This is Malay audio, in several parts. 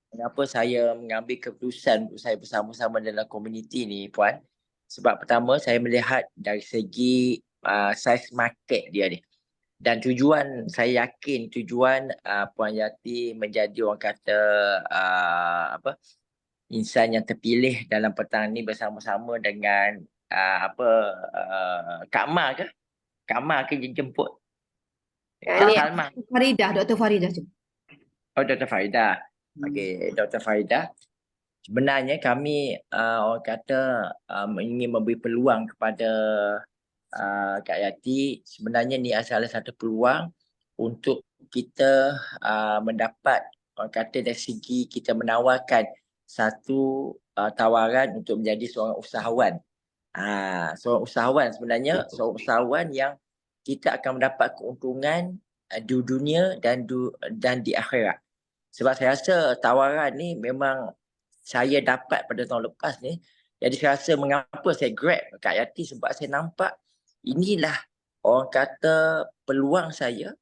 Kenapa saya mengambil keputusan untuk saya bersama-sama dalam komuniti ni, Puan? Sebab pertama, saya melihat dari segi saiz market dia ni. Dan saya yakin tujuan Puan Yati menjadi orang kata insan yang terpilih dalam petang ni bersama-sama dengan Kak Ma ke? Kak Ma ke jemput? Ini Salma. Dr. Faridah. Oh, Dr. Faridah. Okey, Dr. Faridah. Sebenarnya kami orang kata ingin memberi peluang kepada Kak Yati. Sebenarnya ni salah satu peluang untuk kita mendapat, orang kata dari segi kita menawarkan satu tawaran untuk menjadi seorang usahawan. Seorang usahawan sebenarnya, seorang usahawan yang kita akan mendapat keuntungan di dunia dan di akhirat. Sebab saya rasa tawaran ni memang saya dapat pada tahun lepas ni. Jadi saya rasa mengapa saya grab Kak Yati, sebab saya nampak inilah orang kata peluang saya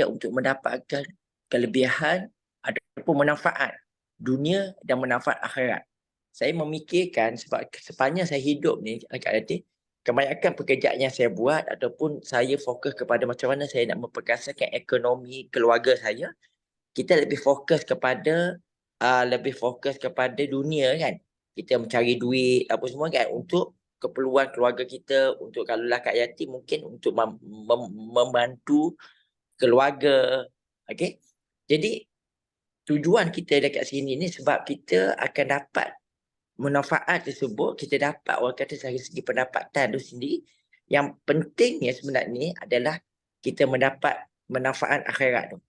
untuk mendapatkan kelebihan ataupun manfaat dunia dan manfaat akhirat. Saya memikirkan sebab sepanjang saya hidup ni Kak Yati, kebanyakan pekerjaan yang saya buat ataupun saya fokus kepada macam mana saya nak memperkasakan ekonomi keluarga saya, kita lebih fokus kepada dunia kan. Kita mencari duit apa semua kan untuk keperluan keluarga kita, untuk kalau lah Kak Yati mungkin untuk membantu keluarga. Okey. Jadi tujuan kita dekat sini ni sebab kita akan dapat manfaat tersebut, kita dapat orang kata dari segi pendapatan tu sendiri. Yang pentingnya sebenarnya adalah kita mendapat manfaat akhirat tu.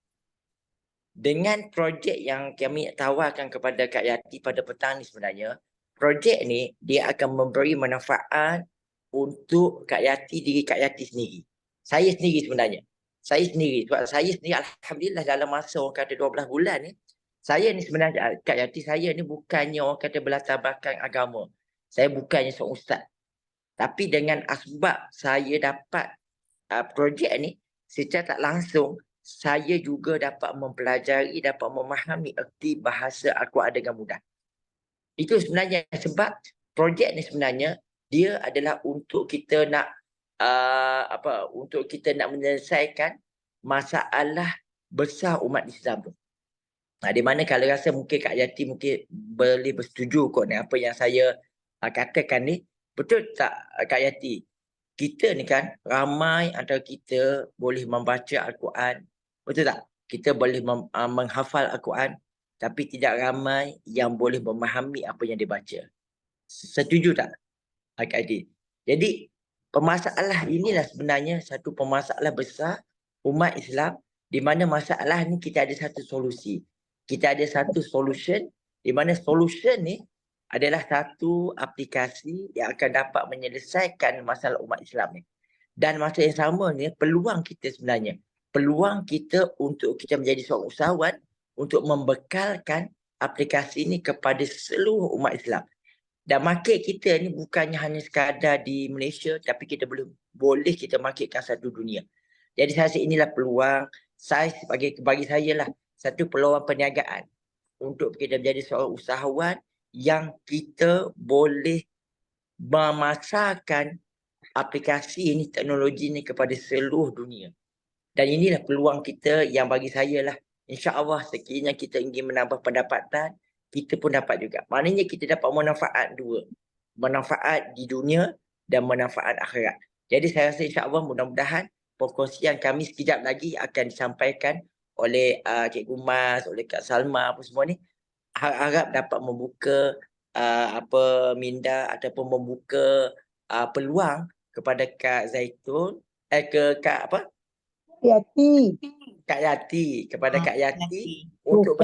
Dengan projek yang kami tawarkan kepada Kak Yati pada petang ni sebenarnya, projek ni dia akan memberi manfaat untuk Kak Yati, diri Kak Yati sendiri. Saya sendiri sebenarnya. Sebab saya sendiri Alhamdulillah dalam masa orang kata 12 bulan ni, saya ni sebenarnya Kak Yati, saya ni bukannya orang kata berlatar belakang agama. Saya bukannya seorang ustaz. Tapi dengan asbab saya dapat projek ni, secara tak langsung saya juga dapat mempelajari, dapat memahami erti bahasa Al-Quran dengan mudah. Itu sebenarnya sebab projek ni sebenarnya dia adalah untuk kita nak untuk kita nak menyelesaikan masalah besar umat Islam tu. Di mana kalau rasa mungkin Kak Yati mungkin boleh bersetuju kot ni apa yang saya katakan ni. Betul tak Kak Yati? Kita ni kan ramai antara kita boleh membaca Al-Quran. Betul tak? Kita boleh menghafal Al-Quran. Tapi tidak ramai yang boleh memahami apa yang dibaca. Setuju tak Kak Yati? Jadi permasalah inilah sebenarnya satu permasalah besar umat Islam, di mana masalah ni kita ada satu solusi. Kita ada satu solution, di mana solution ni adalah satu aplikasi yang akan dapat menyelesaikan masalah umat Islam ni. Dan masa yang sama ni peluang kita sebenarnya, peluang kita untuk kita menjadi seorang usahawan untuk membekalkan aplikasi ni kepada seluruh umat Islam. Dan market kita ni bukannya hanya sekadar di Malaysia, tapi kita boleh kita marketkan satu dunia. Jadi saya rasa inilah peluang saya bagi saya lah satu peluang perniagaan untuk kita menjadi seorang usahawan yang kita boleh memasarkan aplikasi ini, teknologi ini kepada seluruh dunia. Dan inilah peluang kita yang bagi saya lah. InsyaAllah sekiranya kita ingin menambah pendapatan, kita pun dapat juga. Maknanya kita dapat manfaat dua. Manfaat di dunia dan manfaat akhirat. Jadi saya rasa insyaAllah mudah-mudahan perkongsian kami sekejap lagi akan disampaikan oleh Cikgu Mas, oleh Kak Salma apa semua ni. Harap dapat membuka minda ataupun membuka peluang kepada Kak Zaitun, ke Kak apa? Yati. Kak Yati, kepada Kak Yati untuk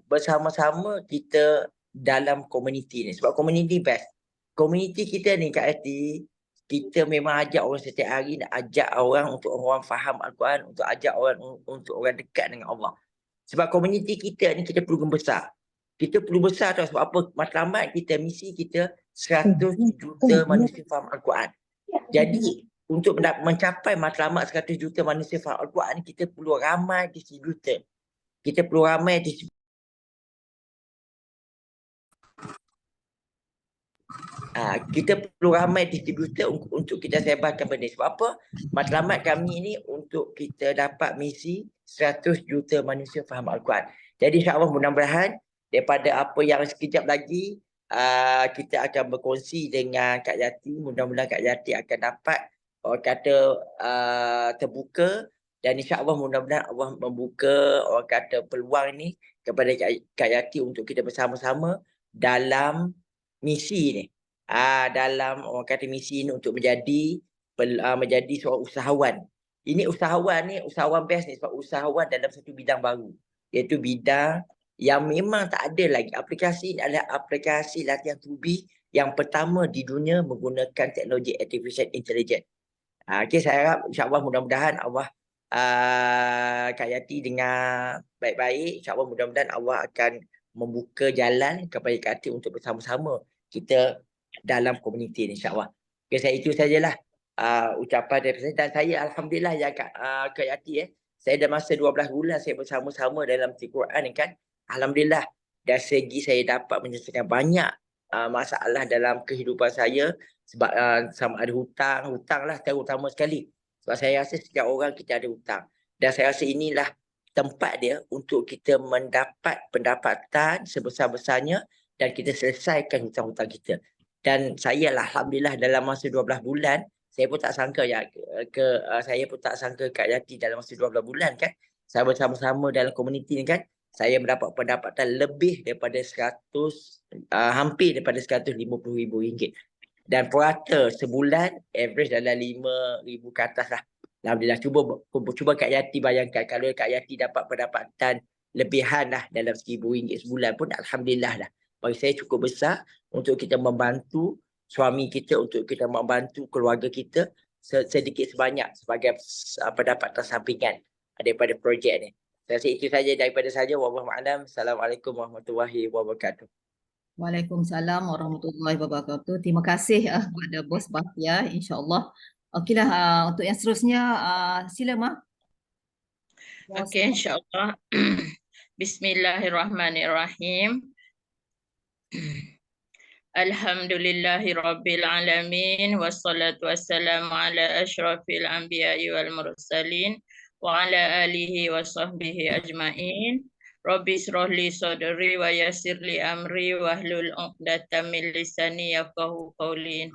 bersama-sama kita dalam komuniti ni. Sebab komuniti best. Komuniti kita ni Kak Yati, kita memang ajak orang setiap hari, nak ajak orang untuk orang faham Al-Quran, untuk ajak orang untuk orang dekat dengan Allah. Sebab komuniti kita ni kita perlu besar. Kita perlu besar tau, sebab apa? Matlamat kita, misi kita 100 juta manusia faham Al-Quran. Jadi untuk mencapai matlamat 100 juta manusia faham Al-Quran ni, kita perlu ramai distributor. Kita perlu ramai kita perlu ramai distributor untuk kita sebarkan benda. Sebab apa? Matlamat kami ni untuk kita dapat misi 100 juta manusia faham Al-Quran. Jadi insyaAllah mudah-mudahan daripada apa yang sekejap lagi kita akan berkongsi dengan Kak Yati. Mudah-mudahan Kak Yati akan dapat orang kata terbuka, dan insyaAllah mudah-mudahan Allah membuka orang kata peluang ni kepada Kak Yati untuk kita bersama-sama dalam misi ni. Dalam orang kata misi ini untuk menjadi seorang usahawan. Ini usahawan best ni, sebab usahawan dalam satu bidang baru, iaitu bidang yang memang tak ada lagi. Aplikasi ini adalah aplikasi latihan tubi yang pertama di dunia menggunakan teknologi artificial intelligence. Okay, saya harap insyaAllah mudah-mudahan Allah Kak Yati dengar baik-baik. InsyaAllah mudah-mudahan Allah akan membuka jalan kepada Kak Yati untuk bersama-sama kita dalam komuniti ni, insyaAllah. Okay, saya itu sajalah ucapan dari saya. Dan saya alhamdulillah ya Kak Yati, saya dah masa 12 bulan saya bersama-sama dalam Al-Quran ni kan. Alhamdulillah dari segi saya dapat menyelesaikan banyak masalah dalam kehidupan saya. Sebab sama ada hutang lah terutama sekali. Sebab saya rasa setiap orang kita ada hutang. Dan saya rasa inilah tempat dia untuk kita mendapat pendapatan sebesar-besarnya dan kita selesaikan hutang-hutang kita. Dan saya lah alhamdulillah dalam masa 12 bulan, saya pun tak sangka saya pun tak sangka Kak Yati dalam masa 12 bulan kan, saya bersama-sama dalam komuniti ni kan, saya mendapat pendapatan lebih daripada hampir daripada RM150,000. Dan purata sebulan average dalam RM5,000 ke atas lah. Alhamdulillah. Cuba Kak Yati bayangkan kalau Kak Yati dapat pendapatan lebihan lah dalam RM1,000 sebulan pun alhamdulillah lah. Bagi saya cukup besar untuk kita membantu suami kita, untuk kita membantu keluarga kita sedikit sebanyak sebagai pendapatan sampingan daripada projek ni. Saya rasa itu saja daripada saya. Wallahualam. Assalamualaikum warahmatullahi wabarakatuh. Waalaikumsalam warahmatullahi wabarakatuh. Terima kasih kepada Bos Bahtiar, insya-Allah. Okeylah, untuk yang seterusnya sila Mak. Okey, insya-Allah. Bismillahirrahmanirrahim. Alhamdulillahirabbil alamin, wassalatu wassalamu ala asyrafil anbiya'i wal mursalin wa ala alihi wa sahbihi ajmain. Rabbi shrah li sadri wa yassir li amri wahlul 'uqdatam min lisani yafqahu qawli.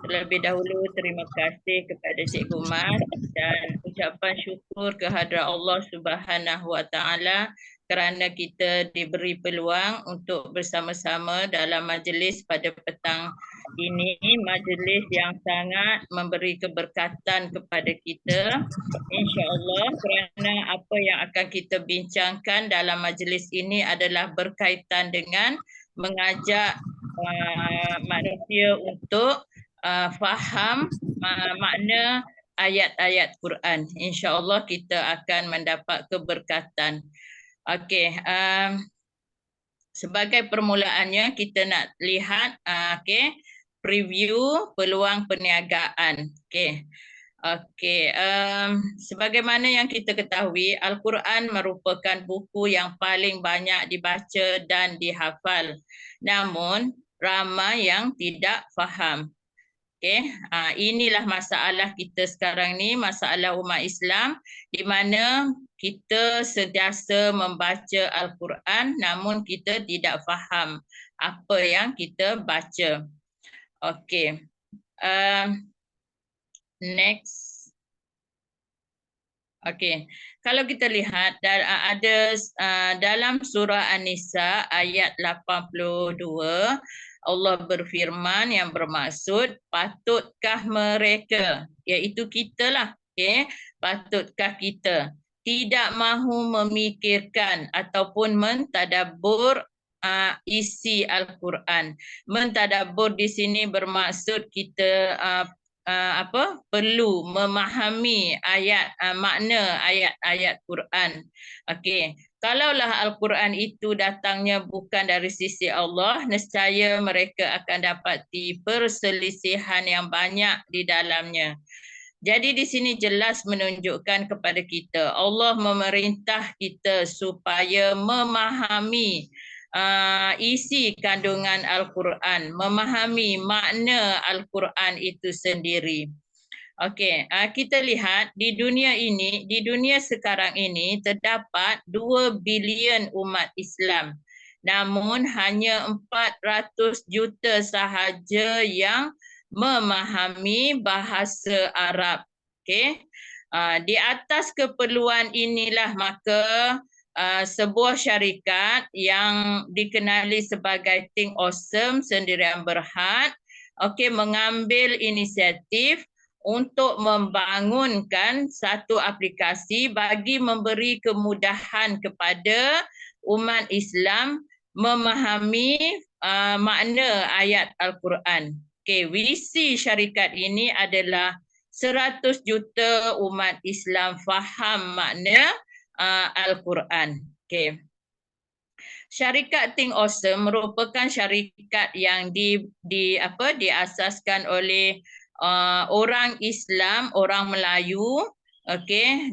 Terlebih dahulu terima kasih kepada Cikgu Mas dan ucapan syukur kehadrat Allah Subhanahu wa taala kerana kita diberi peluang untuk bersama-sama dalam majlis pada petang ini, majlis yang sangat memberi keberkatan kepada kita, insya-Allah, kerana apa yang akan kita bincangkan dalam majlis ini adalah berkaitan dengan mengajak manusia untuk faham makna ayat-ayat Quran. InsyaAllah kita akan mendapat keberkatan. Okey, sebagai permulaannya kita nak lihat preview peluang perniagaan. Sebagaimana yang kita ketahui, Al-Quran merupakan buku yang paling banyak dibaca dan dihafal. Namun ramai yang tidak faham. Inilah masalah kita sekarang ni, masalah umat Islam, di mana kita sentiasa membaca Al-Quran namun kita tidak faham apa yang kita baca. Next. Kalau kita lihat ada dalam surah An-Nisa ayat 82, Allah berfirman yang bermaksud, patutkah mereka, iaitu kita lah, patutkah kita tidak mahu memikirkan ataupun mentadabbur isi Al-Quran. Mentadabbur di sini bermaksud kita perlu memahami makna ayat-ayat Quran. Kalaulah Al-Quran itu datangnya bukan dari sisi Allah, nescaya mereka akan dapati perselisihan yang banyak di dalamnya. Jadi di sini jelas menunjukkan kepada kita Allah memerintah kita supaya memahami isi kandungan Al-Quran, memahami makna Al-Quran itu sendiri. Okey, kita lihat di dunia ini, di dunia sekarang ini terdapat 2 bilion umat Islam. Namun hanya 400 juta sahaja yang memahami bahasa Arab. Okey. Di atas keperluan inilah maka sebuah syarikat yang dikenali sebagai Think Awesome Sendirian Berhad mengambil inisiatif untuk membangunkan satu aplikasi bagi memberi kemudahan kepada umat Islam memahami makna ayat Al-Quran. Visi syarikat ini adalah 100 juta umat Islam faham makna Al-Quran. Syarikat Think Awesome merupakan syarikat yang diasaskan oleh orang Islam, orang Melayu,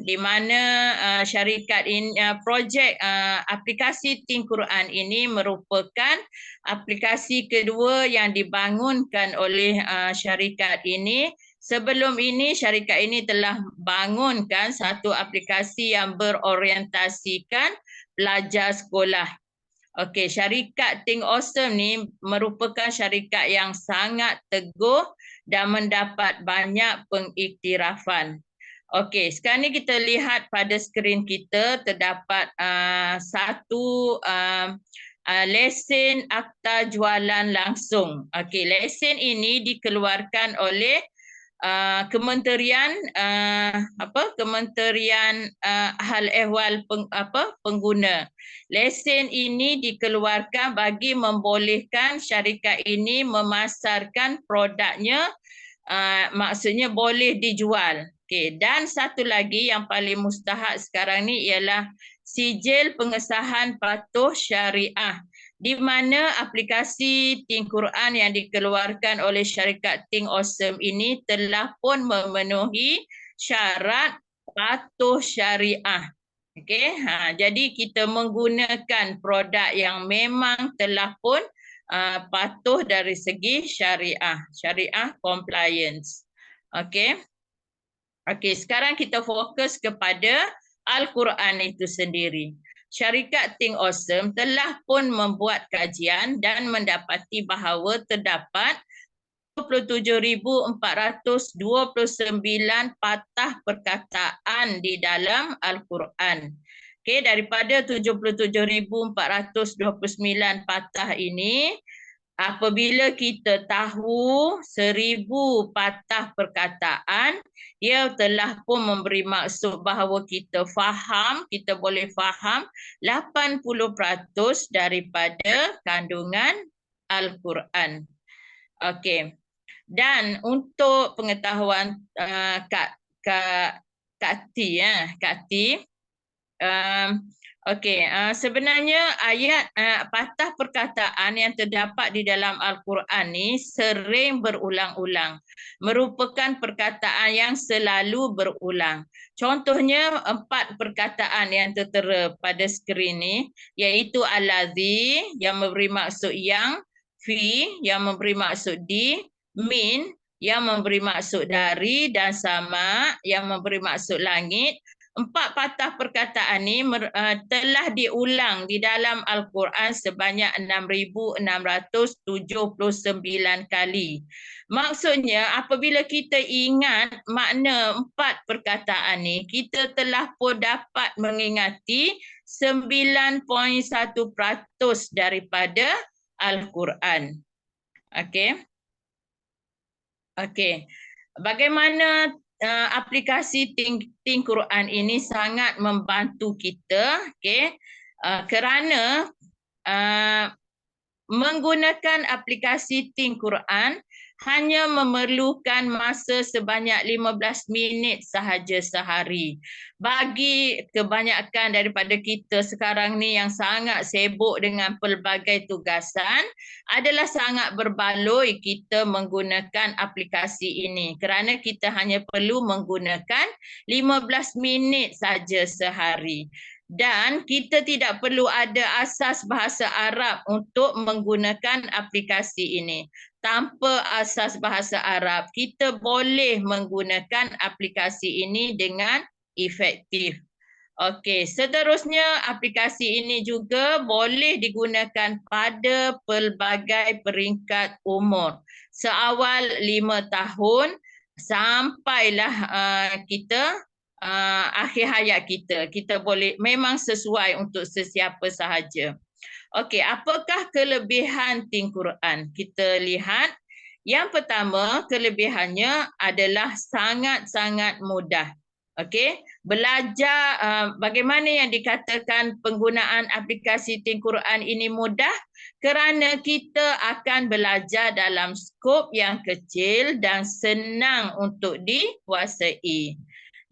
di mana syarikat ini projek aplikasi Think Quran ini merupakan aplikasi kedua yang dibangunkan oleh syarikat ini. Sebelum ini syarikat ini telah bangunkan satu aplikasi yang berorientasikan pelajar sekolah. Syarikat Think Awesome ni merupakan syarikat yang sangat teguh dan mendapat banyak pengiktirafan. Sekarang ni kita lihat pada skrin kita terdapat satu lesen akta jualan langsung. Lesen ini dikeluarkan oleh Kementerian Kementerian Hal Ehwal Pengguna. Lesen ini dikeluarkan bagi membolehkan syarikat ini memasarkan produknya, maksudnya boleh dijual. Dan satu lagi yang paling mustahak sekarang ni ialah sijil pengesahan patuh syariah, di mana aplikasi Think Quran yang dikeluarkan oleh syarikat Think Awesome ini telah pun memenuhi syarat patuh syariah. Jadi kita menggunakan produk yang memang telah pun patuh dari segi syariah compliance. Sekarang kita fokus kepada Al-Quran itu sendiri. Syarikat Think Awesome telah pun membuat kajian dan mendapati bahawa terdapat 27,429 patah perkataan di dalam Al-Quran. Daripada 77,429 patah ini, apabila kita tahu 1,000 patah perkataan, ia telah pun memberi maksud bahawa kita faham, kita boleh faham 80% daripada kandungan Al-Quran. Dan untuk pengetahuan Kak T, sebenarnya ayat patah perkataan yang terdapat di dalam Al-Quran ni sering berulang-ulang, merupakan perkataan yang selalu berulang. Contohnya 4 perkataan yang tertera pada skrin ni, iaitu allazi yang memberi maksud yang, fi yang memberi maksud di, min yang memberi maksud dari, dan sama yang memberi maksud langit. 4 patah perkataan ini telah diulang di dalam Al-Quran sebanyak 6,679 kali. Maksudnya apabila kita ingat makna 4 perkataan ini, kita telah pun dapat mengingati 9.1% daripada Al-Quran. Bagaimana aplikasi Think Quran ini sangat membantu kita, kerana menggunakan aplikasi Think Quran hanya memerlukan masa sebanyak 15 minit sahaja sehari. Bagi kebanyakan daripada kita sekarang ni yang sangat sibuk dengan pelbagai tugasan, adalah sangat berbaloi kita menggunakan aplikasi ini kerana kita hanya perlu menggunakan 15 minit saja sehari. Dan kita tidak perlu ada asas bahasa Arab untuk menggunakan aplikasi ini. Tanpa asas bahasa Arab, kita boleh menggunakan aplikasi ini dengan efektif. Okey, seterusnya aplikasi ini juga boleh digunakan pada pelbagai peringkat umur. Seawal 5 tahun sampailah kita akhir hayat kita. Kita boleh, memang sesuai untuk sesiapa sahaja. Okey, apakah kelebihan Think Quran? Kita lihat. Yang pertama, kelebihannya adalah sangat-sangat mudah. Okey, belajar bagaimana yang dikatakan penggunaan aplikasi Think Quran ini mudah? Kerana kita akan belajar dalam skop yang kecil dan senang untuk dikuasai.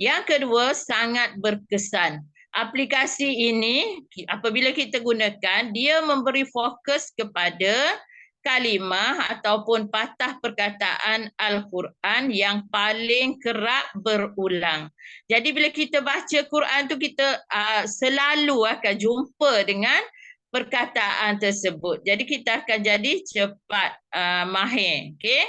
Yang kedua, sangat berkesan. Aplikasi ini apabila kita gunakan, dia memberi fokus kepada kalimah ataupun patah perkataan Al-Quran yang paling kerap berulang. Jadi bila kita baca Quran tu, kita selalu akan jumpa dengan perkataan tersebut. Jadi kita akan jadi cepat mahir. Okay?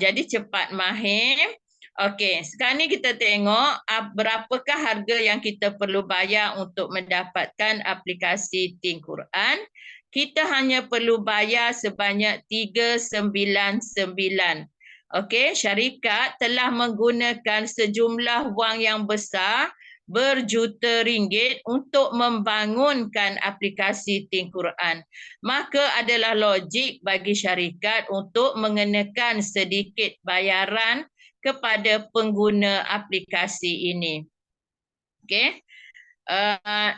Jadi cepat mahir. Okey, sekarang ni kita tengok berapakah harga yang kita perlu bayar untuk mendapatkan aplikasi Think Quran. Kita hanya perlu bayar sebanyak 399. Okey, syarikat telah menggunakan sejumlah wang yang besar, berjuta ringgit untuk membangunkan aplikasi Think Quran. Maka adalah logik bagi syarikat untuk mengenakan sedikit bayaran kepada pengguna aplikasi ini. Okey.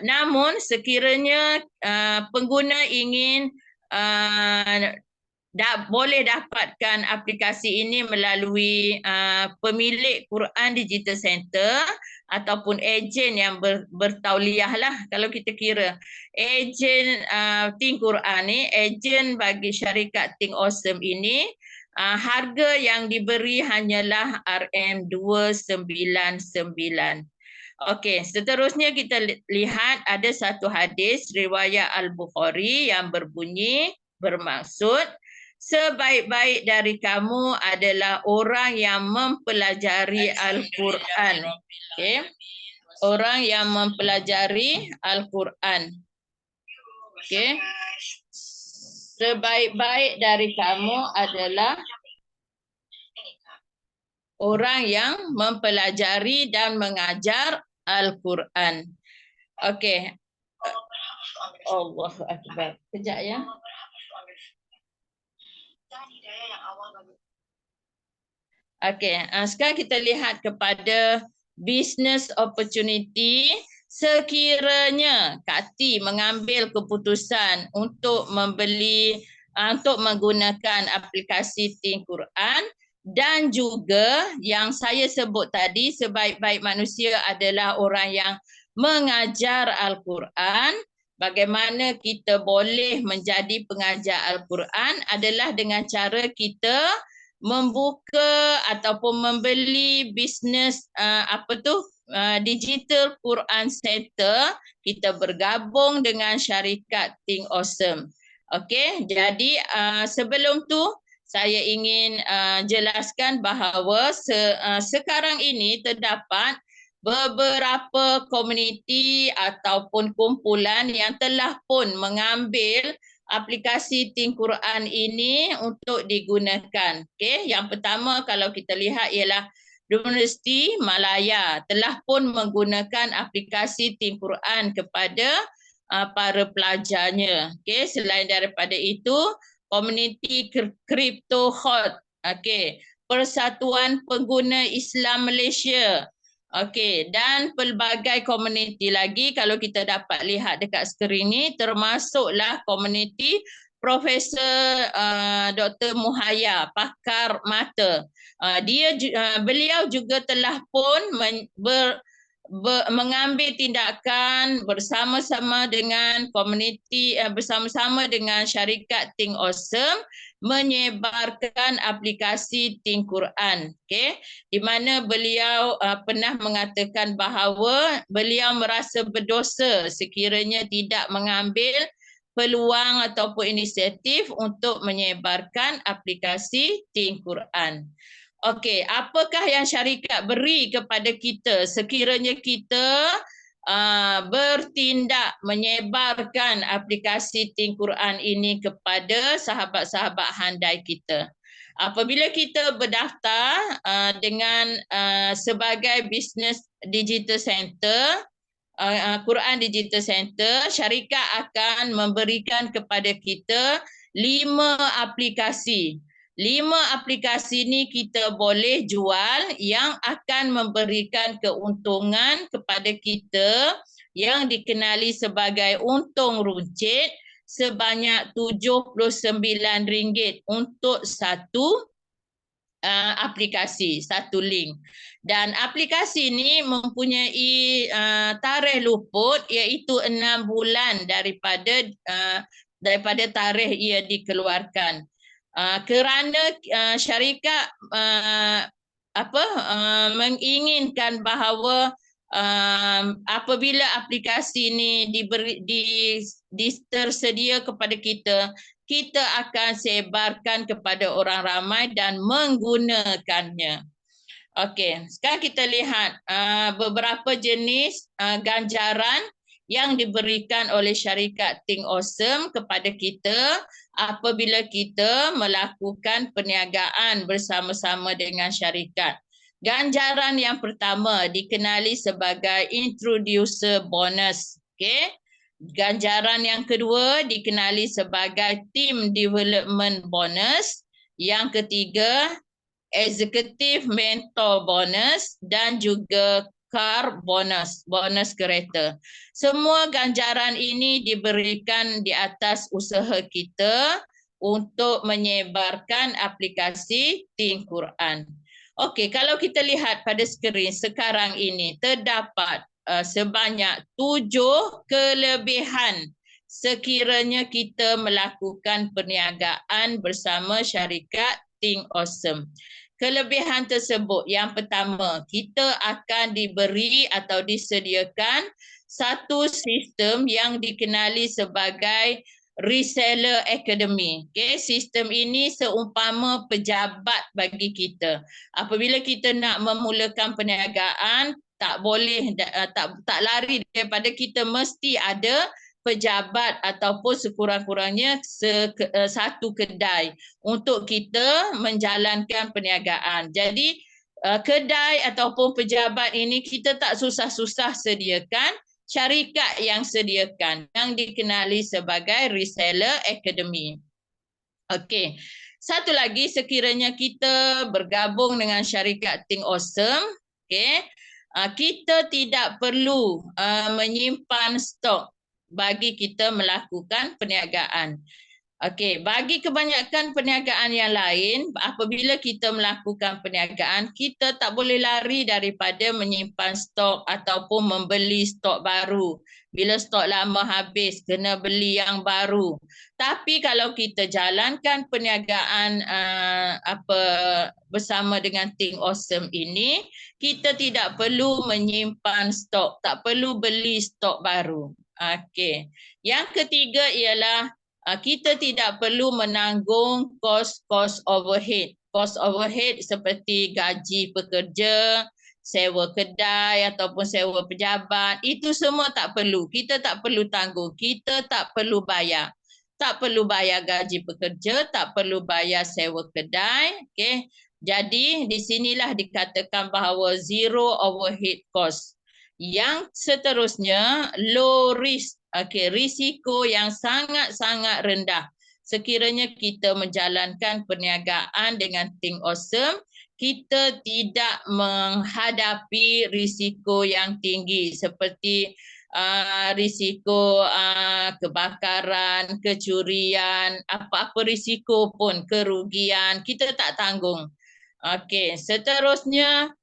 Namun sekiranya pengguna ingin boleh dapatkan aplikasi ini melalui pemilik Quran Digital Center ataupun ejen yang bertauliah lah. Kalau kita kira ejen Think Quran ni, ejen bagi syarikat Think Awesome ini, harga yang diberi hanyalah RM299. Okey, seterusnya kita lihat ada satu hadis riwayat Al-Bukhari yang bermaksud, sebaik-baik dari kamu adalah orang yang mempelajari Al-Quran. Okey, orang yang mempelajari Al-Quran. Okey. Sebaik-baik dari kamu adalah orang yang mempelajari dan mengajar Al-Quran. Okey. Allahu Akbar. Kejap ya. Okey, sekarang kita lihat kepada business opportunity. Sekiranya Kak T mengambil keputusan untuk untuk menggunakan aplikasi Think Quran, dan juga yang saya sebut tadi, sebaik-baik manusia adalah orang yang mengajar Al-Quran. Bagaimana kita boleh menjadi pengajar Al-Quran adalah dengan cara kita membuka ataupun membeli bisnes Digital Quran Center. Kita bergabung dengan syarikat Think Awesome. Okey, jadi sebelum tu saya ingin jelaskan bahawa sekarang ini terdapat beberapa komuniti ataupun kumpulan yang telah pun mengambil aplikasi Think Quran ini untuk digunakan. Okey, yang pertama kalau kita lihat ialah Universiti Malaya telah pun menggunakan aplikasi Think Quran kepada para pelajarnya. Okey, selain daripada itu, komuniti Crypto Hot, okey, Persatuan Pengguna Islam Malaysia, okey, dan pelbagai komuniti lagi kalau kita dapat lihat dekat skrin ni, termasuklah komuniti Profesor Dr. Muhaya, pakar mata. Beliau juga telah pun mengambil tindakan bersama-sama dengan komuniti, bersama-sama dengan syarikat Think Awesome menyebarkan aplikasi Think Quran, di mana beliau pernah mengatakan bahawa beliau merasa berdosa sekiranya tidak mengambil peluang ataupun inisiatif untuk menyebarkan aplikasi Think Quran. Okey, apakah yang syarikat beri kepada kita sekiranya kita bertindak menyebarkan aplikasi Think Quran ini kepada sahabat-sahabat handai kita? Apabila kita berdaftar dengan sebagai Business Digital Center, Quran Digital Center, syarikat akan memberikan kepada kita 5 aplikasi. 5 aplikasi ni kita boleh jual yang akan memberikan keuntungan kepada kita yang dikenali sebagai untung runcit sebanyak RM79 untuk satu aplikasi, satu link. Dan aplikasi ini mempunyai tarikh luput iaitu 6 bulan daripada tarikh ia dikeluarkan. Kerana syarikat menginginkan bahawa apabila aplikasi ini tersedia kepada kita, kita akan sebarkan kepada orang ramai dan menggunakannya. Okey, sekarang kita lihat beberapa jenis ganjaran yang diberikan oleh syarikat Think Awesome kepada kita apabila kita melakukan perniagaan bersama-sama dengan syarikat. Ganjaran yang pertama dikenali sebagai introducer bonus. Okay? Ganjaran yang kedua dikenali sebagai team development bonus. Yang ketiga, executive mentor bonus dan juga car bonus, bonus kereta. Semua ganjaran ini diberikan di atas usaha kita untuk menyebarkan aplikasi Think Quran. Okey, kalau kita lihat pada skrin sekarang ini terdapat sebanyak 7 kelebihan sekiranya kita melakukan perniagaan bersama syarikat Think Awesome. Kelebihan tersebut, yang pertama, kita akan diberi atau disediakan satu sistem yang dikenali sebagai Reseller Academy. Okay, sistem ini seumpama pejabat bagi kita. Apabila kita nak memulakan perniagaan, tak boleh tak lari daripada kita mesti ada pejabat ataupun sekurang-kurangnya satu kedai untuk kita menjalankan perniagaan. Jadi kedai ataupun pejabat ini kita tak susah-susah sediakan, syarikat yang sediakan yang dikenali sebagai Reseller Academy. Okey. Satu lagi, sekiranya kita bergabung dengan syarikat Think Awesome, okey, kita tidak perlu menyimpan stok bagi kita melakukan perniagaan. Okey, bagi kebanyakan perniagaan yang lain, apabila kita melakukan perniagaan, kita tak boleh lari daripada menyimpan stok ataupun membeli stok baru. Bila stok lama habis, kena beli yang baru. Tapi kalau kita jalankan perniagaan bersama dengan Think Awesome ini, kita tidak perlu menyimpan stok, tak perlu beli stok baru. Okey. Yang ketiga ialah kita tidak perlu menanggung kos-kos overhead. Kos overhead seperti gaji pekerja, sewa kedai ataupun sewa pejabat, itu semua tak perlu. Kita tak perlu tanggung, kita tak perlu bayar. Tak perlu bayar gaji pekerja, tak perlu bayar sewa kedai. Okay. Jadi di sinilah dikatakan bahawa zero overhead cost. Yang seterusnya, low risk. Okey, risiko yang sangat-sangat rendah. Sekiranya kita menjalankan perniagaan dengan Think Awesome, kita tidak menghadapi risiko yang tinggi seperti risiko kebakaran, kecurian, apa-apa risiko pun, kerugian, kita tak tanggung. Okey, seterusnya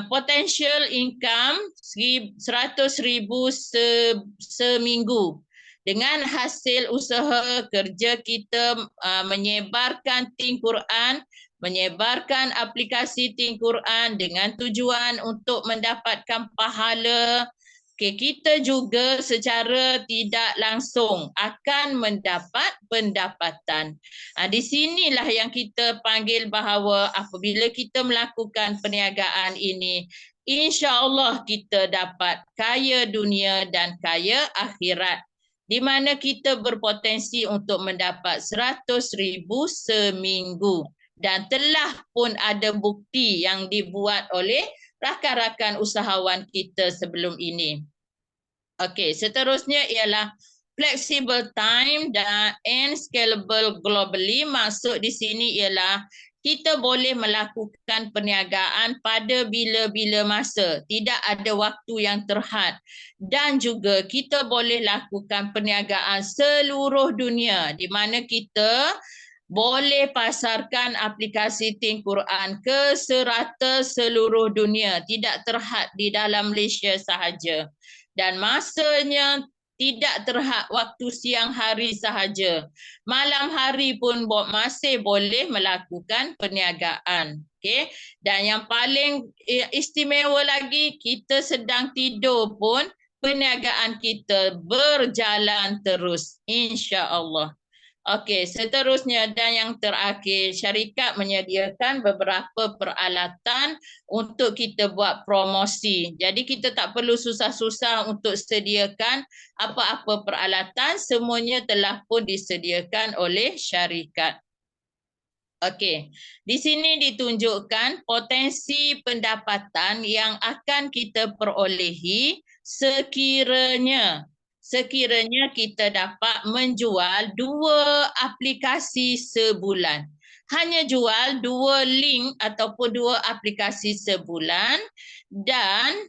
potential income 100,000 seminggu. Dengan hasil usaha kerja kita menyebarkan Think Quran, menyebarkan aplikasi Think Quran dengan tujuan untuk mendapatkan pahala. Okay, kita juga secara tidak langsung akan mendapat pendapatan. Di sinilah yang kita panggil bahawa apabila kita melakukan perniagaan ini, insya-Allah kita dapat kaya dunia dan kaya akhirat, di mana kita berpotensi untuk mendapat 100,000 seminggu. Dan telah pun ada bukti yang dibuat oleh rakan-rakan usahawan kita sebelum ini. Okey, seterusnya ialah flexible time and scalable globally. Maksud di sini ialah kita boleh melakukan perniagaan pada bila-bila masa. Tidak ada waktu yang terhad. Dan juga kita boleh lakukan perniagaan seluruh dunia, di mana kita boleh pasarkan aplikasi Think Quran ke serata seluruh dunia, tidak terhad di dalam Malaysia sahaja. Dan masanya tidak terhad waktu siang hari sahaja. Malam hari pun masih boleh melakukan perniagaan. Okay? Dan yang paling istimewa lagi, kita sedang tidur pun perniagaan kita berjalan terus, insya-Allah. Okey, seterusnya dan yang terakhir, syarikat menyediakan beberapa peralatan untuk kita buat promosi. Jadi kita tak perlu susah-susah untuk sediakan apa-apa peralatan, semuanya telah pun disediakan oleh syarikat. Okey, di sini ditunjukkan potensi pendapatan yang akan kita perolehi sekiranya kita dapat menjual 2 aplikasi sebulan. Hanya jual 2 link ataupun 2 aplikasi sebulan dan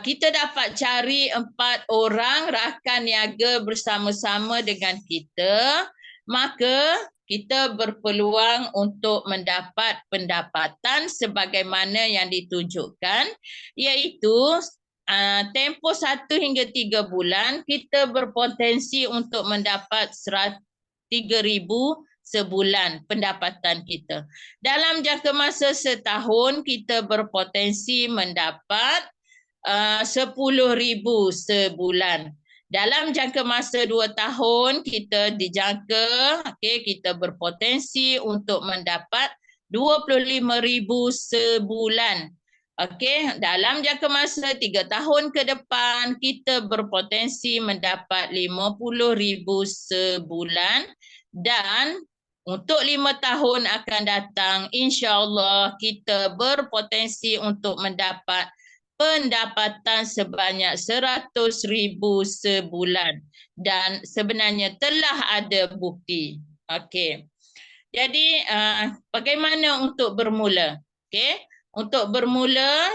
kita dapat cari 4 orang rakan niaga bersama-sama dengan kita, maka kita berpeluang untuk mendapat pendapatan sebagaimana yang ditunjukkan, iaitu tempoh 1 hingga 3 bulan kita berpotensi untuk mendapat 3,000 sebulan pendapatan kita. Dalam jangka masa setahun kita berpotensi mendapat 10,000 sebulan. Dalam jangka masa 2 tahun kita dijangka kita berpotensi untuk mendapat 25,000 sebulan. Okey, dalam jangka masa 3 tahun ke depan kita berpotensi mendapat 50,000 sebulan dan untuk 5 tahun akan datang insya-Allah kita berpotensi untuk mendapat pendapatan sebanyak 100,000 sebulan dan sebenarnya telah ada bukti. Okey. Jadi bagaimana untuk bermula? Okey. Untuk bermula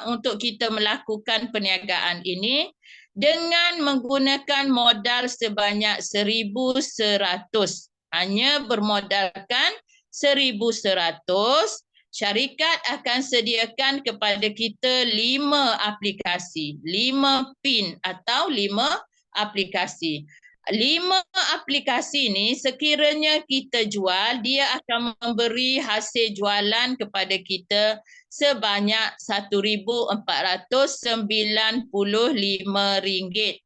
untuk kita melakukan perniagaan ini dengan menggunakan modal sebanyak 1,100. Hanya bermodalkan 1,100, syarikat akan sediakan kepada kita 5 aplikasi, 5 PIN atau 5 aplikasi. 5 aplikasi ni sekiranya kita jual, dia akan memberi hasil jualan kepada kita sebanyak RM1,495.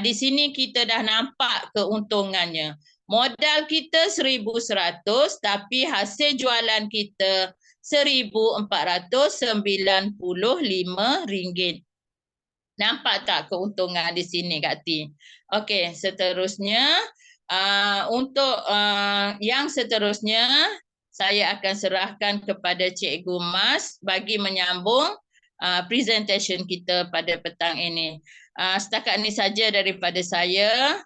Di sini kita dah nampak keuntungannya. Modal kita 1,100 tapi hasil jualan kita RM1,495. Nampak tak keuntungan di sini, Kak T? Okey, seterusnya untuk yang seterusnya saya akan serahkan kepada Cikgu Mas bagi menyambung presentation kita pada petang ini. Setakat ini saja daripada saya.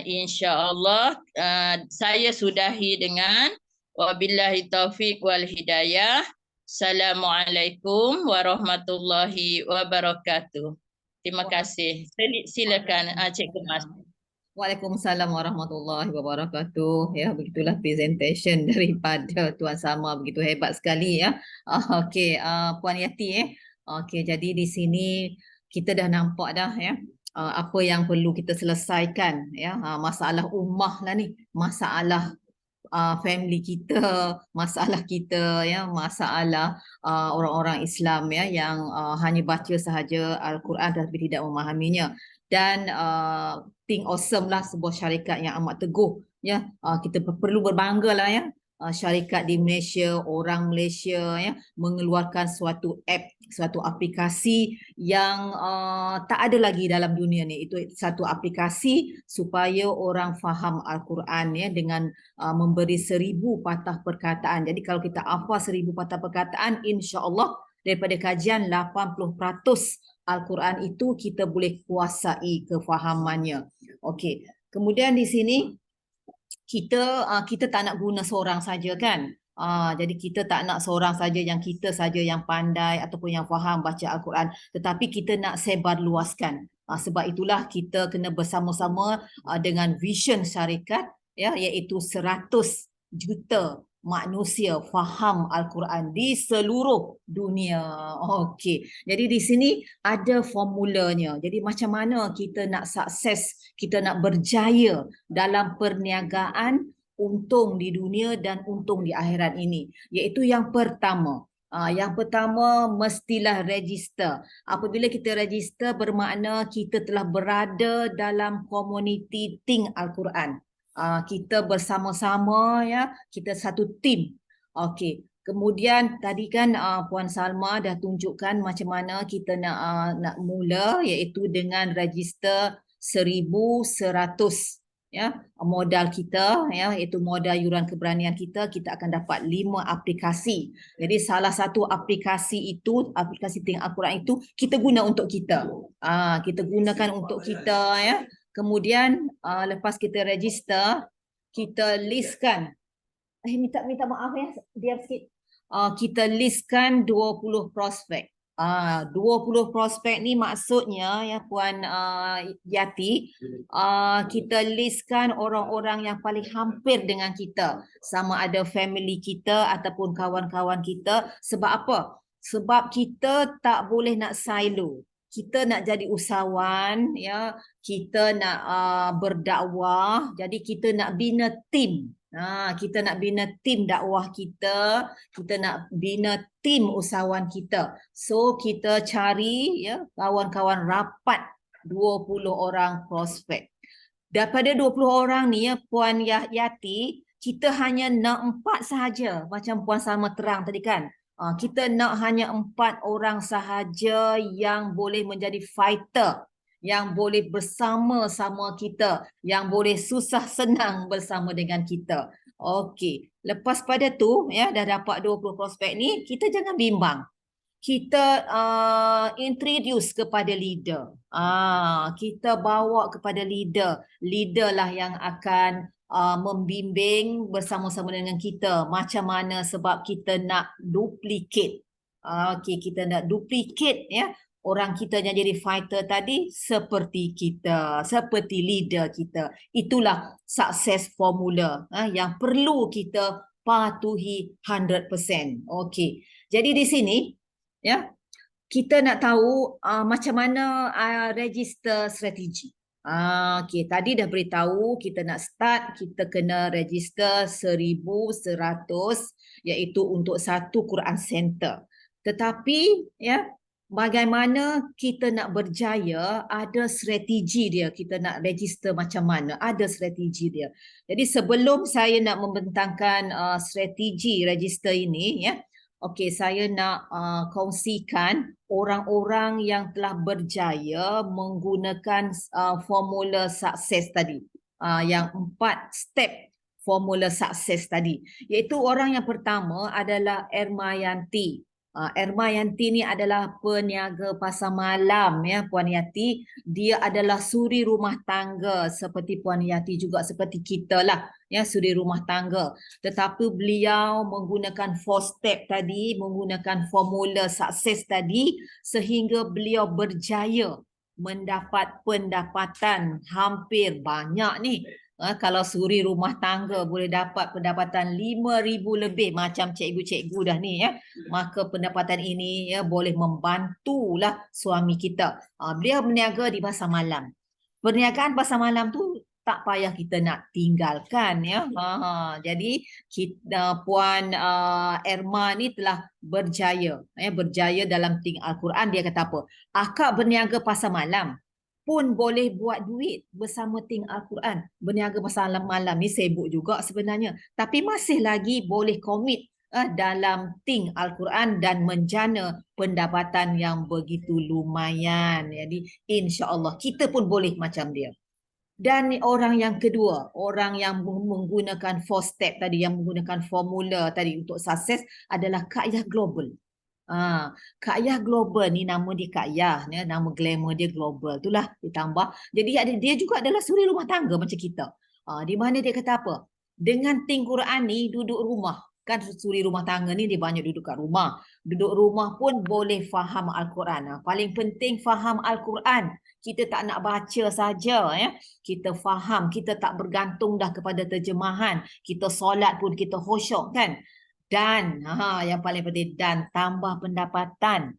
Insya-Allah saya sudahi dengan wabillahi taufiq wal hidayah. Assalamualaikum warahmatullahi wabarakatuh. Terima kasih. Silakan Cikgu Mas. Waalaikumsalam warahmatullahi wabarakatuh. Ya, begitulah presentation daripada Tuan Salma, begitu hebat sekali ya. Okey, Puan Yati. Okey, jadi di sini kita dah nampak dah ya apa yang perlu kita selesaikan ya. Masalah ummah lah ni, masalah family kita, masalah kita ya, masalah orang-orang Islam ya yang hanya baca sahaja Al-Quran tapi tidak memahaminya. Dan think awesome lah sebuah syarikat yang amat teguh ya. Kita perlu berbangga lah ya. Syarikat di Malaysia, orang Malaysia ya mengeluarkan suatu app, suatu aplikasi yang tak ada lagi dalam dunia ni. Itu satu aplikasi supaya orang faham Al-Quran ya dengan memberi 1000 patah perkataan. Jadi kalau kita hafal 1000 patah perkataan, insya-Allah daripada kajian 80% Al-Quran itu kita boleh kuasai kefahamannya. Okey. Kemudian di sini kita tak nak guna seorang saja kan. Jadi kita tak nak seorang saja yang kita saja yang pandai ataupun yang faham baca Al-Quran, tetapi kita nak sebar luaskan. Sebab itulah kita kena bersama-sama dengan vision syarikat ya, iaitu 100 juta manusia faham Al-Quran di seluruh dunia. Okey. Jadi di sini ada formulanya. Jadi macam mana kita nak sukses, kita nak berjaya dalam perniagaan, untung di dunia dan untung di akhirat ini. Iaitu yang pertama. Yang pertama mestilah register. Apabila kita register bermakna kita telah berada dalam komuniti Think Al-Quran. Kita bersama-sama ya, kita satu tim. Okey. Kemudian tadi kan Puan Salma dah tunjukkan macam mana kita nak mula, iaitu dengan register 1,100 ya, modal kita ya, iaitu modal yuran keberanian kita akan dapat 5 aplikasi. Jadi salah satu aplikasi itu, aplikasi Think Al-Quran itu kita guna untuk kita. Kita gunakan untuk kita ya. Kemudian lepas kita register, kita listkan. Minta maaf ya, diam sikit. Kita listkan 20 prospek. 20 prospek ni maksudnya ya Puan Yati, kita listkan orang-orang yang paling hampir dengan kita, sama ada family kita ataupun kawan-kawan kita. Sebab apa? Sebab kita tak boleh nak silo. Kita nak jadi usahawan ya, kita nak berdakwah, jadi kita nak bina tim. Kita nak bina tim dakwah kita nak bina tim usahawan kita. So kita cari ya kawan-kawan rapat 20 orang prospek. Daripada 20 orang ni ya Puan Yati, kita hanya nak 4 sahaja macam Puan Salma terang tadi kan. Kita nak hanya 4 orang sahaja yang boleh menjadi fighter, yang boleh bersama-sama kita, yang boleh susah senang bersama dengan kita. Okey, lepas pada tu ya dah dapat 20 prospek ni, kita jangan bimbang. Kita introduce kepada leader. Kita bawa kepada leader. Leader lah yang akan membimbing bersama-sama dengan kita macam mana, sebab kita nak duplicate. Okey, kita nak duplicate ya orang kita yang jadi fighter tadi seperti kita, seperti leader kita. Itulah sukses formula yang perlu kita patuhi 100%. Okey. Jadi di sini ya kita nak tahu macam mana register strategi. Okey, tadi dah beritahu kita nak start, kita kena register 1,100 iaitu untuk satu Quran Center. Tetapi ya, bagaimana kita nak berjaya, ada strategi dia. Kita nak register macam mana, ada strategi dia. Jadi sebelum saya nak membentangkan strategi register ini ya, okey, saya nak kongsikan orang-orang yang telah berjaya menggunakan formula sukses tadi. Yang 4 step formula sukses tadi. Iaitu orang yang pertama adalah Ermayanti. Ermayanti ni adalah peniaga pasar malam ya Puan Yati. Dia adalah suri rumah tangga seperti Puan Yati juga, seperti kita lah ya, suri rumah tangga. Tetapi beliau menggunakan 4 step tadi, menggunakan formula sukses tadi sehingga beliau berjaya mendapat pendapatan hampir banyak ni. Kalau suri rumah tangga boleh dapat pendapatan 5,000 lebih macam cikgu-cikgu dah ni ya. Maka pendapatan ini ya boleh membantulah suami kita. Beliau berniaga di pasar malam. Perniagaan pasar malam tu tak payah kita nak tinggalkan ya. Jadi kita Puan Erma ni telah berjaya berjaya dalam ting Al-Quran. Dia kata apa? Akak berniaga pasar malam pun boleh buat duit bersama ting Al-Quran. Berniaga pasar malam ni sibuk juga sebenarnya, tapi masih lagi boleh komit dalam ting Al-Quran dan menjana pendapatan yang begitu lumayan. Jadi insya-Allah kita pun boleh macam dia. Dan orang yang kedua, orang yang menggunakan 4 step tadi, yang menggunakan formula tadi untuk sukses adalah Kak Yah Global. Kak Yah Global ni nama dia Kak Yah, nama glamour dia Global, itulah ditambah. Jadi dia juga adalah suri rumah tangga macam kita. Di mana dia kata apa? Dengan ting Quran ni duduk rumah. Kan suri rumah tangga ni dia banyak duduk kat rumah. Duduk rumah pun boleh faham Al-Quran. Paling penting faham Al-Quran. Kita tak nak baca saja ya. Kita faham, kita tak bergantung dah kepada terjemahan. Kita solat pun kita khusyuk kan. Dan yang paling penting, dan tambah pendapatan.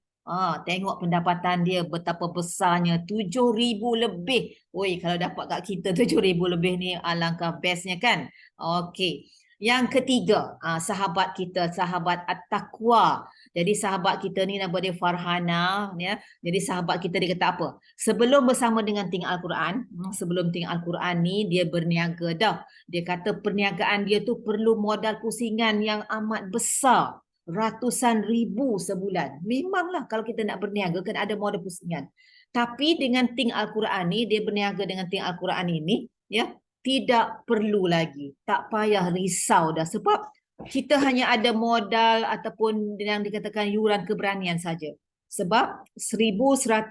Tengok pendapatan dia betapa besarnya, 7,000 lebih. Oi, kalau dapat kat kita 7,000 lebih ni alangkah bestnya kan. Okey. Yang ketiga, sahabat kita, sahabat At-Taqwa. Jadi sahabat kita ni nama dia Farhana ya. Jadi sahabat kita dia kata apa? Sebelum bersama dengan ting Al-Quran, sebelum ting Al-Quran ni dia berniaga dah. Dia kata perniagaan dia tu perlu modal pusingan yang amat besar, ratusan ribu sebulan. Memanglah kalau kita nak berniaga kan ada modal pusingan. Tapi dengan ting Al-Quran ni, dia berniaga dengan ting Al-Quran ini ya, tidak perlu lagi, tak payah risau dah, sebab kita hanya ada modal ataupun yang dikatakan yuran keberanian saja. Sebab 1,100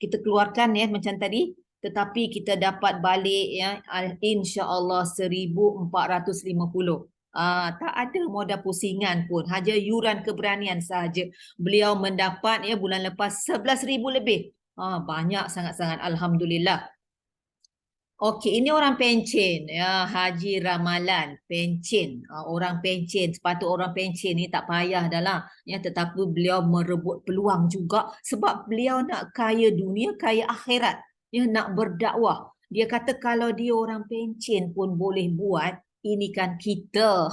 kita keluarkan ya macam tadi, tetapi kita dapat balik ya insya-Allah 1,450. Tak ada modal pusingan pun, hanya yuran keberanian saja. Beliau mendapat ya bulan lepas 11,000 lebih. Banyak sangat-sangat, alhamdulillah. Okey, ini orang pencen ya, Haji Ramalan, pencen. Orang pencen, sepatut orang pencen ni tak payah dah lah ya, tetapi beliau merebut peluang juga sebab beliau nak kaya dunia, kaya akhirat. Ya, nak berdakwah. Dia kata kalau dia orang pencen pun boleh buat, ini kan kita.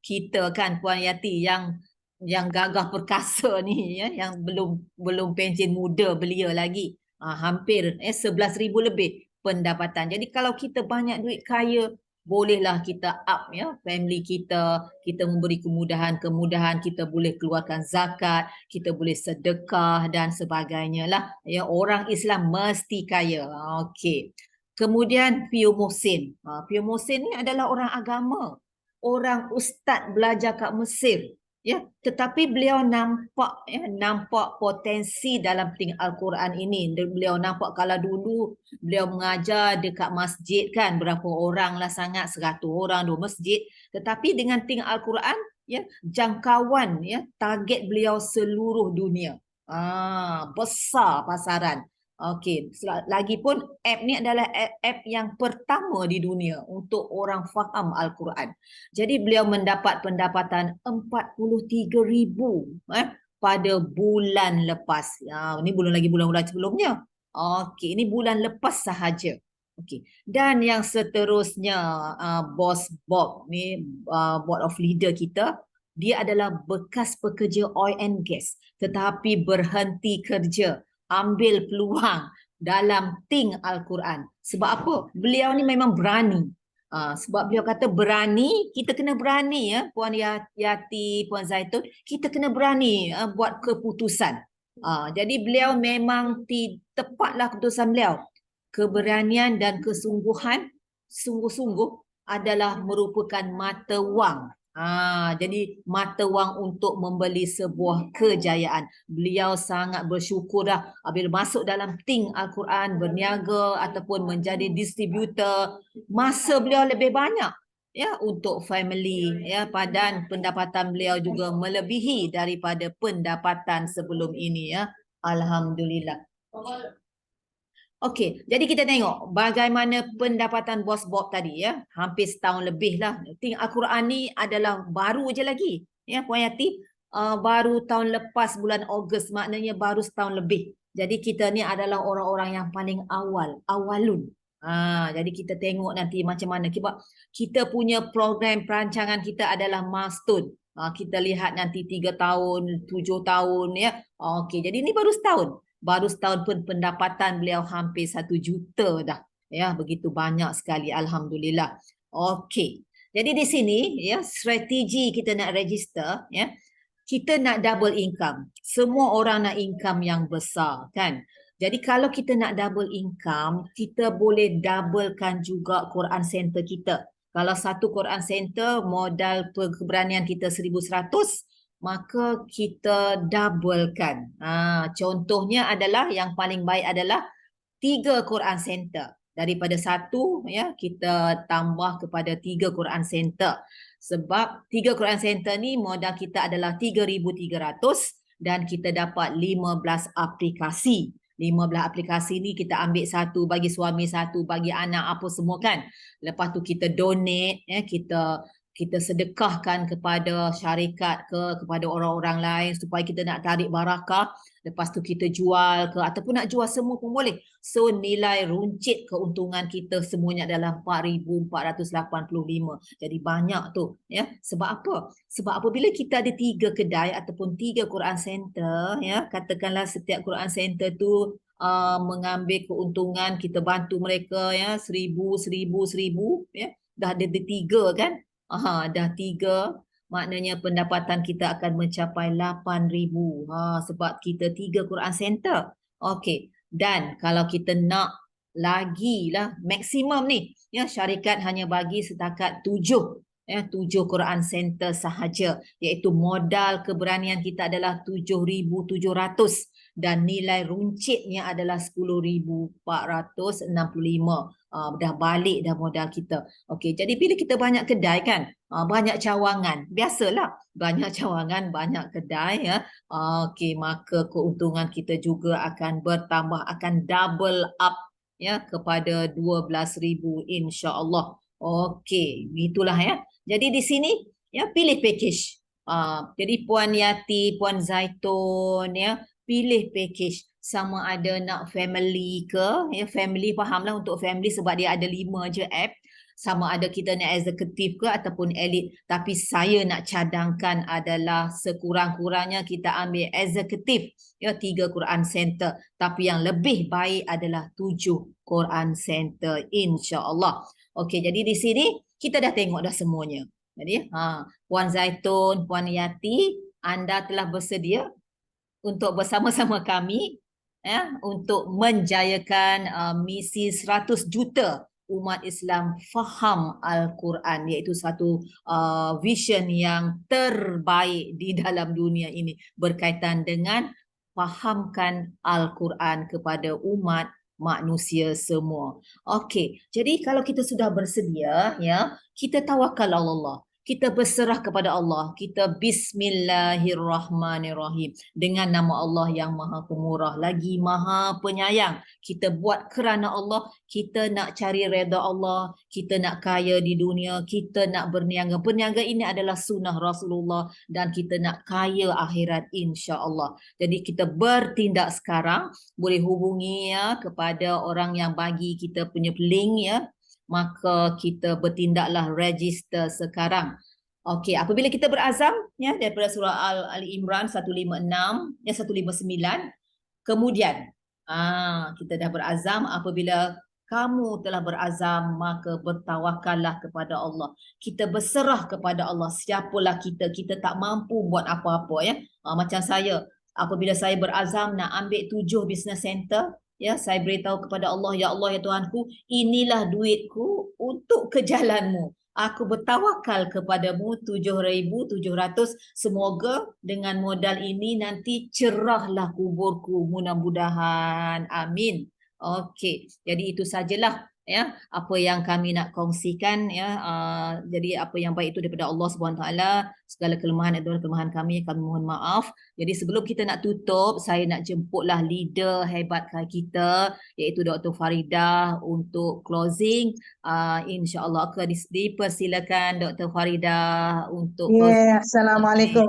Kita kan Puan Yati yang gagah perkasa ni ya, yang belum pencen muda belia lagi. Hampir 11,000 lebih pendapatan. Jadi kalau kita banyak duit kaya, bolehlah kita up ya family kita, kita memberi kemudahan, kita boleh keluarkan zakat, kita boleh sedekah dan sebagainya lah. Ya, orang Islam mesti kaya. Okey. Kemudian Pio Mohsin. Pio Mohsin ni adalah orang agama, orang ustaz belajar kat Mesir. Ya, tetapi beliau nampak potensi dalam ting Al-Quran ini. Beliau nampak kalau dulu beliau mengajar dekat masjid kan, berapa orang lah sangat, 100 orang, 2 masjid. Tetapi dengan ting Al-Quran ya, jangkauan ya, target beliau seluruh dunia. Besar pasaran. Okey, lagipun app ni adalah app yang pertama di dunia untuk orang faham Al-Quran. Jadi beliau mendapat pendapatan 43,000 pada bulan lepas. Ini belum lagi bulan-bulan sebelumnya. Okey, ini bulan lepas sahaja. Okey. Dan yang seterusnya Bos Bob ni board of leader kita, dia adalah bekas pekerja oil and gas tetapi berhenti kerja, ambil peluang dalam ting Al-Quran. Sebab apa? Beliau ni memang berani. Sebab beliau kata berani, kita kena berani ya, Puan Yati, Puan Zaitun, kita kena berani buat keputusan. Jadi beliau memang tepatlah keputusan beliau. Keberanian dan kesungguhan, sungguh-sungguh adalah merupakan mata wang. Jadi mata wang untuk membeli sebuah kejayaan. Beliau sangat bersyukur dah apabila masuk dalam ting Al-Quran, berniaga ataupun menjadi distributor. Masa beliau lebih banyak ya untuk family ya, dan pendapatan beliau juga melebihi daripada pendapatan sebelum ini ya. Alhamdulillah. Okey, jadi kita tengok bagaimana pendapatan Bos Bob tadi ya. Hampir setahun lebih lah. Al-Quran ni adalah baru je lagi. Ya, Puan Yati, baru tahun lepas bulan Ogos, maknanya baru setahun lebih. Jadi kita ni adalah orang-orang yang paling awalun. Jadi kita tengok nanti macam mana. Kita punya program perancangan kita adalah milestone. Kita lihat nanti 3 tahun, 7 tahun ya. Okey, jadi ni baru setahun. Baru setahun pun pendapatan beliau hampir 1 juta dah. Ya, begitu banyak sekali. Alhamdulillah. Okey. Jadi di sini ya, strategi kita nak register ya. Kita nak double income. Semua orang nak income yang besar kan. Jadi kalau kita nak double income, kita boleh doublekan juga Quran Center kita. Kalau satu Quran Center modal keberanian kita 1,100, maka kita doublekan. Contohnya adalah yang paling baik adalah 3 Quran Center. Daripada 1 ya, kita tambah kepada 3 Quran Center. Sebab 3 Quran Center ni modal kita adalah 3,300 dan kita dapat 15 aplikasi. 15 aplikasi ni kita ambil satu bagi suami, satu bagi anak, apa semua kan. Lepas tu kita donate ya, kita sedekahkan kepada syarikat kepada orang-orang lain supaya kita nak tarik barakah. Lepas tu kita jual ataupun nak jual semua pun boleh. So nilai runcit keuntungan kita semuanya adalah 4,485. Jadi banyak tu ya. Sebab apa? Sebab apabila kita ada 3 kedai ataupun 3 Quran Center ya, katakanlah setiap Quran Center tu mengambil keuntungan, kita bantu mereka ya 1,000 ya. Dah ada 3 kan? Dah 3, maknanya pendapatan kita akan mencapai 8,000. Sebab kita 3 Quran Center. Okey. Dan kalau kita nak lagi lah maksimum ni, ya, syarikat hanya bagi setakat 7 ya, 7 Quran Center sahaja, iaitu modal keberanian kita adalah 7,700 dan nilai runcitnya adalah 10,465. Dah balik dah modal kita. Okey, jadi bila kita banyak kedai kan, banyak cawangan, biasalah banyak cawangan, banyak kedai ya. Okey, maka keuntungan kita juga akan bertambah, akan double up ya kepada 12,000 insya-Allah. Okey, gitulah ya. Jadi di sini ya, pilih package. Jadi Puan Yati, Puan Zaitun ya, pilih package. Sama ada nak family ke, ya, family fahamlah, untuk family sebab dia ada 5 je app. Sama ada kita nak eksekutif ke ataupun elite. Tapi saya nak cadangkan adalah sekurang-kurangnya kita ambil eksekutif ya, 3 Quran Center. Tapi yang lebih baik adalah 7 Quran Center insya-Allah. Okey, jadi di sini kita dah tengok dah semuanya. Jadi Puan Zaitun, Puan Yati, anda telah bersedia untuk bersama-sama kami ya, untuk menjayakan misi 100 juta umat Islam faham Al-Quran, iaitu satu vision yang terbaik di dalam dunia ini berkaitan dengan fahamkan Al-Quran kepada umat manusia semua. Okey, jadi kalau kita sudah bersedia ya, kita tawakal Allah. Kita berserah kepada Allah. Kita bismillahirrahmanirrahim. Dengan nama Allah yang maha pemurah lagi maha penyayang. Kita buat kerana Allah. Kita nak cari redha Allah. Kita nak kaya di dunia. Kita nak berniaga. Berniaga ini adalah sunnah Rasulullah. Dan kita nak kaya akhirat insya-Allah. Jadi kita bertindak sekarang. Boleh hubungi ya kepada orang yang bagi kita punya link ya. Maka kita bertindaklah register sekarang. Okey, apabila kita berazam ya, daripada surah Ali Imran 156 ya 159, kemudian kita dah berazam. Apabila kamu telah berazam, maka bertawakallah kepada Allah. Kita berserah kepada Allah. Siapalah kita tak mampu buat apa-apa ya. Macam saya, apabila saya berazam nak ambil 7 business center, ya, saya beritahu kepada Allah, ya Allah, ya Tuhanku, inilah duitku untuk ke jalanmu. Aku bertawakal kepadamu 7,700. Semoga dengan modal ini nanti cerahlah kuburku, mudah-mudahan. Amin. Okey, jadi itu sajalah ya, apa yang kami nak kongsikan ya. Jadi apa yang baik itu daripada Allah Subhanahu Wa Taala, segala kelemahan adalah kelemahan kami mohon maaf. Jadi sebelum kita nak tutup, saya nak jemputlah leader hebat kita iaitu Dr. Faridah untuk closing. InsyaAllah akan dipersilakan Dr. Faridah untuk closing. Ya, Assalamualaikum.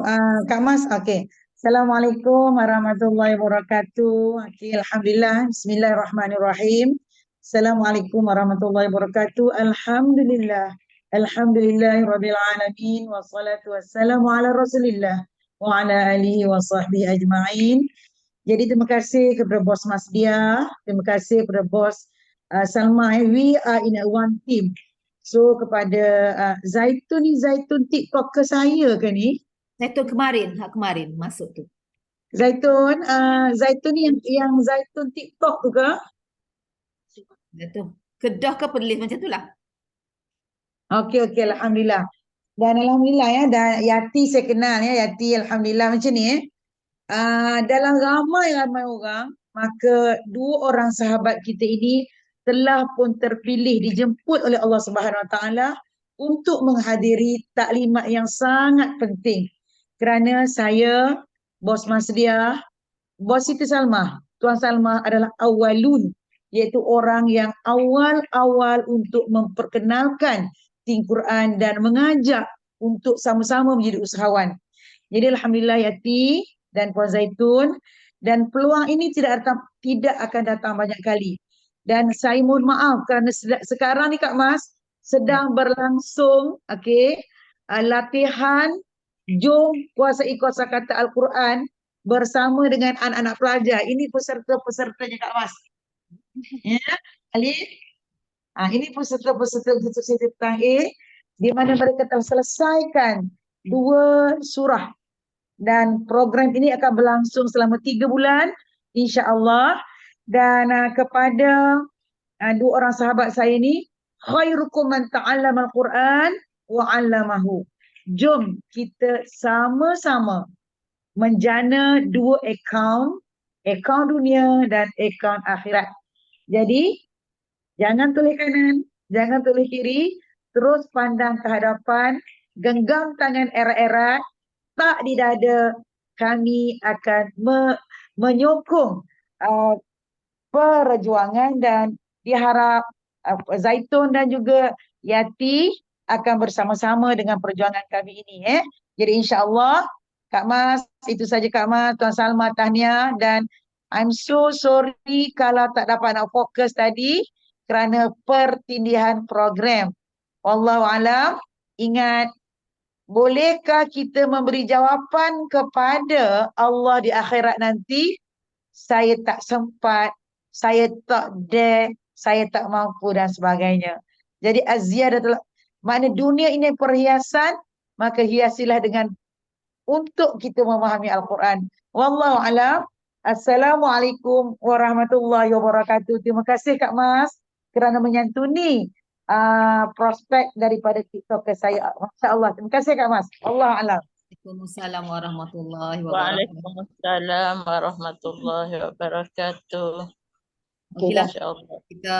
Kak Mas, okey. Assalamualaikum warahmatullahi wabarakatuh. Okey, Alhamdulillah. Bismillahirrahmanirrahim. Assalamualaikum warahmatullahi wabarakatuh. Alhamdulillah. Alhamdulillahirabbil alamin wassalatu wassalamu ala Rasulillah wa ala alihi wa sahbihi ajma'in. Jadi terima kasih kepada bos Mas Dia, terima kasih kepada bos Salma. We are in a one team. So kepada Zaitun ni, Zaitun TikTok ke saya ke ni? Zaitun kemarin masuk tu. Zaitun, Zaitun ni yang Zaitun TikTok tu ke? Zaitun Kedah ke Perlis macam tu lah. Okey, Alhamdulillah. Dan Alhamdulillah ya, dan Yati saya kenal ya, Yati Alhamdulillah macam ni dalam ramai orang, maka dua orang sahabat kita ini telah pun terpilih, dijemput oleh Allah Subhanahu Wa Taala untuk menghadiri taklimat yang sangat penting. Kerana saya, bos Mas Dia, bos Siti Salma, Tuan Salma adalah awalun, iaitu orang yang awal-awal untuk memperkenalkan Quran dan mengajak untuk sama-sama menjadi usahawan. Jadi Alhamdulillah Yati dan Puan Zaitun, dan peluang ini tidak akan datang banyak kali. Dan saya mohon maaf kerana sekarang ni Kak Mas sedang berlangsung latihan jom kuasai kosakata Al-Quran bersama dengan anak-anak pelajar. Ini peserta-pesertanya Kak Mas. Ya, Alif. Ini peserta-peserta petang A di mana mereka telah selesaikan 2 surah. Dan program ini akan berlangsung selama 3 bulan insya-Allah. Dan kepada dua orang sahabat saya ni, khairukum man ta'allama al-Quran wa 'allamahu. Jom kita sama-sama menjana 2 akaun dunia dan akaun akhirat. Jadi jangan toleh kanan, jangan toleh kiri, terus pandang ke hadapan, genggam tangan erat-erat, tak di dada. Kami akan menyokong perjuangan dan diharap Zaitun dan juga Yati akan bersama-sama dengan perjuangan kami ini. Jadi insya-Allah Kak Mas, itu saja Kak Mas, Tuan Salma tahniah, dan I'm so sorry kalau tak dapat nak fokus tadi kerana pertindihan program. Wallahu alam. Ingat, bolehkah kita memberi jawapan kepada Allah di akhirat nanti? Saya tak sempat, saya tak dare, saya tak mampu dan sebagainya. Jadi az-ziyadah adalah makna dunia ini perhiasan, maka hiasilah dengan untuk kita memahami Al-Quran. Wallahu alam. Assalamualaikum warahmatullahi wabarakatuh. Terima kasih Kak Mas kerana menyantuni prospek daripada TikTok ke saya. Masya-Allah. Terima kasih Kak Mas. Allah alam. Waalaikumsalam warahmatullahi wabarakatuh. Waalaikumsalam warahmatullahi wabarakatuh. Okeylah, Insya-Allah. kita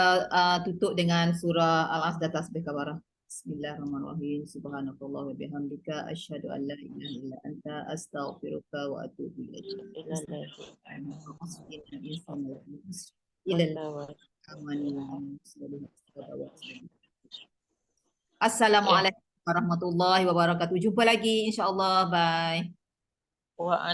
tutup dengan surah Al-Asr tasbih kabarah. Bismillahirrahmanirrahim. Subhanakallah wa bihamdika asyhadu an la ilaha illa anta astaghfiruka wa atubu ilaik. Assalamualaikum warahmatullahi wabarakatuh. Jumpa lagi insya-Allah. Bye.